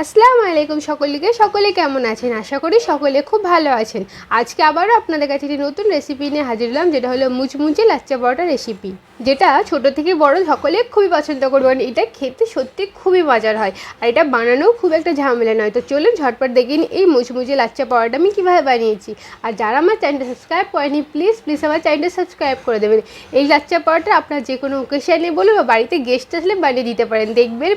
আসসালামু আলাইকুম সকলে কেমন আছেন? আশা করি সকলে খুব ভালো আছেন। আজকে আবারও আপনাদের কাছে একটি নতুন রেসিপি নিয়ে হাজির হলাম, যেটা হলো মুচমুচে লাচ্চা পরোটা রেসিপি, যেটা ছোট থেকে বড় সকলে খুবই পছন্দ করবেন। এটা খেতে সত্যি খুবই মজার হয়, আর এটা বানানোও খুব একটা ঝামেলা নয়। তো চলুন ঝটপট দেখে নিই এই মুচমুচে লাচ্চা পরোটা আমি কীভাবে বানিয়েছি। আর যারা আমার চ্যানেলটা সাবস্ক্রাইব করেনি, প্লিজ আমার চ্যানেলটা সাবস্ক্রাইব করে দেবেন। এই লাচ্চা পরোটা আপনার যে কোনো ওকেশানে বলুন বা বাড়িতে গেস্ট আসলে বানিয়ে দিতে পারেন, দেখবেন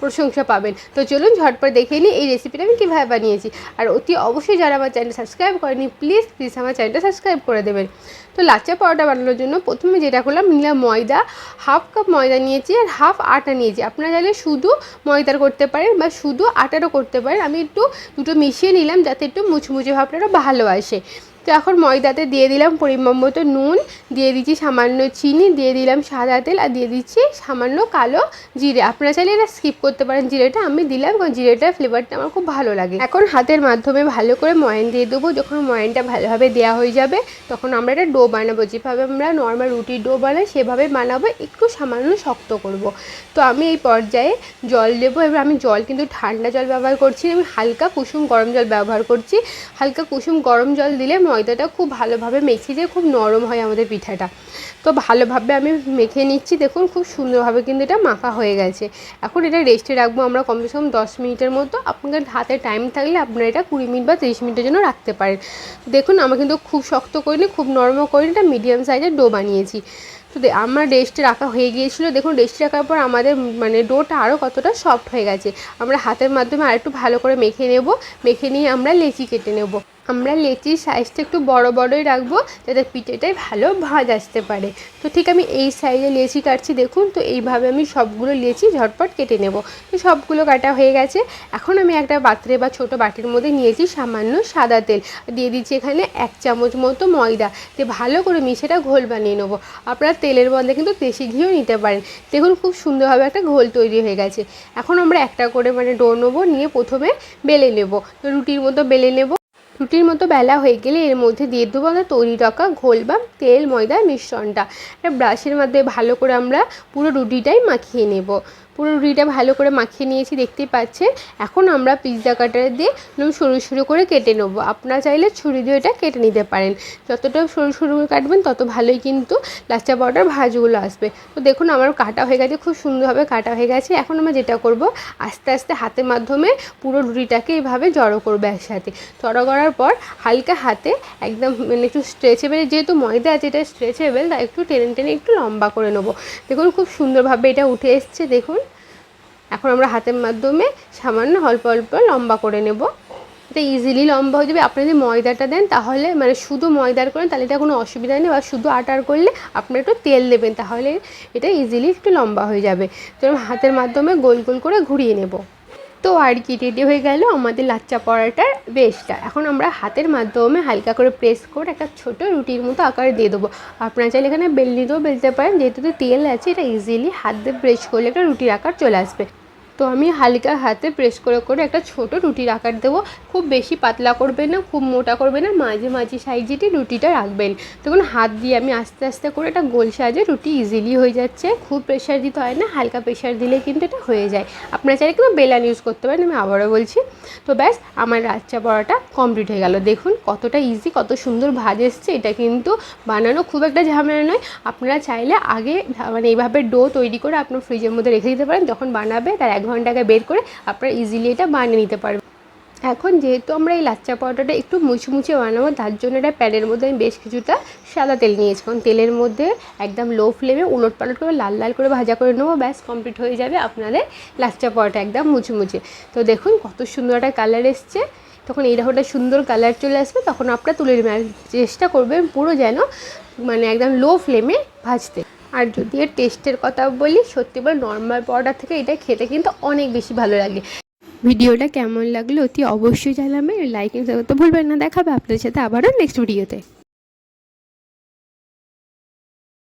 প্রশংসা পাবেন। তো চলুন ঝটপট দেখে নিই এই রেসিপিটা আমি কীভাবে বানিয়েছি। আর অতি অবশ্যই যারা আমার চ্যানেল সাবস্ক্রাইব করেনি, প্লিজ আমার চ্যানেলটা সাবস্ক্রাইব করে দেবেন। তো লাচ্চা পরোটা বানানোর জন্য প্রথমে যেটা করলাম, নিলাম ময়দা, হাফ কাপ ময়দা নিয়েছি আর হাফ আটা নিয়েছি। আপনারা চাইলে শুধু ময়দার করতে পারেন বা শুধু আটারও করতে পারেন। আমি দুটো মিশিয়ে নিলাম যাতে একটু মুচমুচে ভাবটা ভালো আসে। তো এখন ময়দাতে দিয়ে দিলাম পরিমাণ মতো নুন, দিয়ে দিচ্ছি সামান্য চিনি, দিয়ে দিলাম সাদা তেল, আর দিয়ে দিচ্ছি সামান্য কালো জিরে। আপনারা চাইলে এটা স্কিপ করতে পারেন জিরেটা, আমি দিলাম কারণ জিরেটার ফ্লেভারটা আমার খুব ভালো লাগে। এখন হাতের মাধ্যমে ভালো করে ময়ান দিয়ে দেবো। যখন ময়ানটা ভালোভাবে দেওয়া হয়ে যাবে, তখন আমরা একটা ডো বানাবো। যেভাবে আমরা নর্মাল রুটির ডো বানাই সেভাবে বানাবো, একটু সামান্য শক্ত করব। তো আমি এই পর্যায়ে জল দেবো। এবার আমি জল কিন্তু ঠান্ডা জল ব্যবহার করছি, আমি হালকা কুসুম গরম জল ব্যবহার করছি। হালকা কুসুম গরম জল দিলে ময়দাটা খুব ভালোভাবে মেখে দিয়ে খুব নরম হয় আমাদের পিঠাটা। তো ভালোভাবে আমি মেখে নিচ্ছি। দেখুন খুব সুন্দরভাবে কিন্তু এটা মাখা হয়ে গেছে। এখন এটা রেস্টে রাখবো আমরা কমসে কম 10 মিনিটের মতো। আপনাদের হাতে টাইম থাকলে আপনারা এটা 20 মিনিট বা 30 মিনিটের জন্য রাখতে পারেন। দেখুন আমার কিন্তু খুব শক্ত করিনি, খুব নরমও করিনি, এটা মিডিয়াম সাইজের ডো বানিয়েছি। তো আমার রেস্টে রাখা হয়ে গিয়েছিলো। দেখুন রেস্টে রাখার পর আমাদের ডোটা আরও কতটা সফট হয়ে গেছে। আমরা হাতের মাধ্যমে আরেকটু ভালো করে মেখে নেব। মেখে নিয়ে আমরা লেচি কেটে নেব। আমরা লেচির সাইজটা একটু বড়ই রাখবো, যাতে পিঠেটাই ভালো ভাঁজ আসতে পারে। তো ঠিক আমি এই সাইজে লেচি কাটছি। দেখুন তো এইভাবে আমি সবগুলো লেচি ঝটপট কেটে নেব। তো সবগুলো কাটা হয়ে গেছে। এখন আমি একটা পাত্রে বা ছোটো বাটির মধ্যে নিয়েছি সামান্য সাদা তেল, দিয়ে দিচ্ছি এখানে 1 চামচ মতো ময়দা, দিয়ে ভালো করে মিশিয়ে ঘোল বানিয়ে নেবো। আপনারা তেলের বদলে কিন্তু দেশি ঘিও নিতে পারেন। দেখুন খুব সুন্দরভাবে একটা ঘোল তৈরি হয়ে গেছে। এখন আমরা একটা করে ডো নেবো, নিয়ে প্রথমে বেলে নেব। তো রুটির মতো বেলে নেব। রুটির মতো বেলা হয়ে গেলে এর মধ্যে দিয়ে দেবো আমরা তৈরি রাখা ঘোল বা তেল ময়দার মিশ্রণটা। একটা ব্রাশের মধ্যে ভালো করে আমরা পুরো রুটিটাই মাখিয়ে নেব। পুরো রুটিটা ভালো করে মাখিয়ে নিয়েছি, দেখতেই পাচ্ছেন। এখন আমরা পিৎজা কাটার দিয়ে সরু করে কেটে নেব। আপনারা চাইলে ছুরি দিয়ে এটা কেটে নিতে পারেন। যতটা সরু কাটবেন তত ভালোই কিন্তু লাচ্চা পরোটার ভাঁজগুলো আসবে। তো দেখুন আমার কাটা হয়ে গেছে, খুব সুন্দরভাবে কাটা হয়ে গেছে। এখন আমরা যেটা করব, আস্তে আস্তে হাতের মাধ্যমে পুরো রুটিটাকে এইভাবে জড়ো করবো একসাথে। জড়ো করার পর হালকা হাতে একদম একটু স্ট্রেচেবল, যেহেতু ময়দা আছে এটা স্ট্রেচেবল, তাই একটু টেনে একটু লম্বা করে নেবো। দেখুন খুব সুন্দরভাবে এটা উঠে এসছে। দেখুন এখন আমরা হাতের মাধ্যমে সামান্য অল্প লম্বা করে নেব। এটা ইজিলি লম্বা হয়ে যাবে। আপনি যদি ময়দাটা দেন তাহলে শুধু ময়দার করেন তাহলে এটা কোনো অসুবিধা নেই, বা শুধু আটার করলে আপনারা একটু তেল দেবেন, তাহলে এটা ইজিলি একটু লম্বা হয়ে যাবে। তো হাতের মাধ্যমে গোল করে ঘুরিয়ে নেব। তো আর কি, রেডি হয়ে গেল আমাদের লাচ্চা পরোটার বেসটা। এখন আমরা হাতের মাধ্যমে হালকা করে প্রেস করে একটা ছোটো রুটির মতো আকারে দিয়ে দেবো। আপনারা চাইলে এখানে বেলনি দিয়েও বেলতে পারেন, যেহেতু তেল আছে এটা ইজিলি হাত দিয়ে প্রেস করলে একটা রুটির আকার চলে আসবে। তো আমি হালকা হাতে প্রেস করে একটা ছোটো রুটির আকার দেবো। খুব বেশি পাতলা করবেন না, খুব মোটা করবেন না, মাঝে সাইজে রুটিটা রাখবেন। তখন হাত দিয়ে আমি আস্তে আস্তে করে একটা গোল সাইজে রুটি ইজিলি হয়ে যাচ্ছে। খুব প্রেশার দিতে হয় না, হালকা প্রেশার দিলে কিন্তু এটা হয়ে যায়। আপনারা চাইলে কিন্তু বেলান ইউজ করতে পারেন, আমি আবারও বলছি। তো ব্যাস আমার লাচ্চা পরোটা কমপ্লিট হয়ে গেল। দেখুন কতটা ইজি, কত সুন্দর ভাজ এসছে। এটা কিন্তু বানানো খুব একটা ঝামেলা নয়। আপনারা চাইলে আগে এইভাবে ডো তৈরি করে আপনার ফ্রিজের মধ্যে রেখে দিতে পারেন, যখন বানাবে তার 1 ঘন্টা আগে বের করে আপনারা ইজিলি এটা বানিয়ে নিতে পারবেন। এখন যেহেতু আমরা এই লাচ্চা পরোটাটা একটু মুচমুচে বানাবো, তার জন্য এটা প্যানের মধ্যে আমি বেশ কিছুটা সাদা তেল নিয়েছি। কারণ তেলের মধ্যে একদম লো ফ্লেমে উলটপালট করে লাল করে ভাজা করে নেবো। ব্যাস কমপ্লিট হয়ে যাবে আপনাদের লাচ্চা পরোটা একদম মুচমুচে। তো দেখুন কত সুন্দর একটা কালার এসছে। তখন এইরকম একটা সুন্দর কালার চলে আসবে, তখন আপনারা তুলে নেবেন। চেষ্টা করবেন পুরো যেন একদম লো ফ্লেমে ভাজতে। আর যদি এর টেস্টের কথা বলি, সত্যি বলে নর্মাল পরোটার থেকে এটা খেতে কিন্তু অনেক বেশি ভালো লাগে। ভিডিওটা কেমন লাগলো অতি অবশ্যই জানাবেন। লাইক করতে ভুলবেন না। দেখাবে আপনাদের সাথে আবারও নেক্সট ভিডিওতে।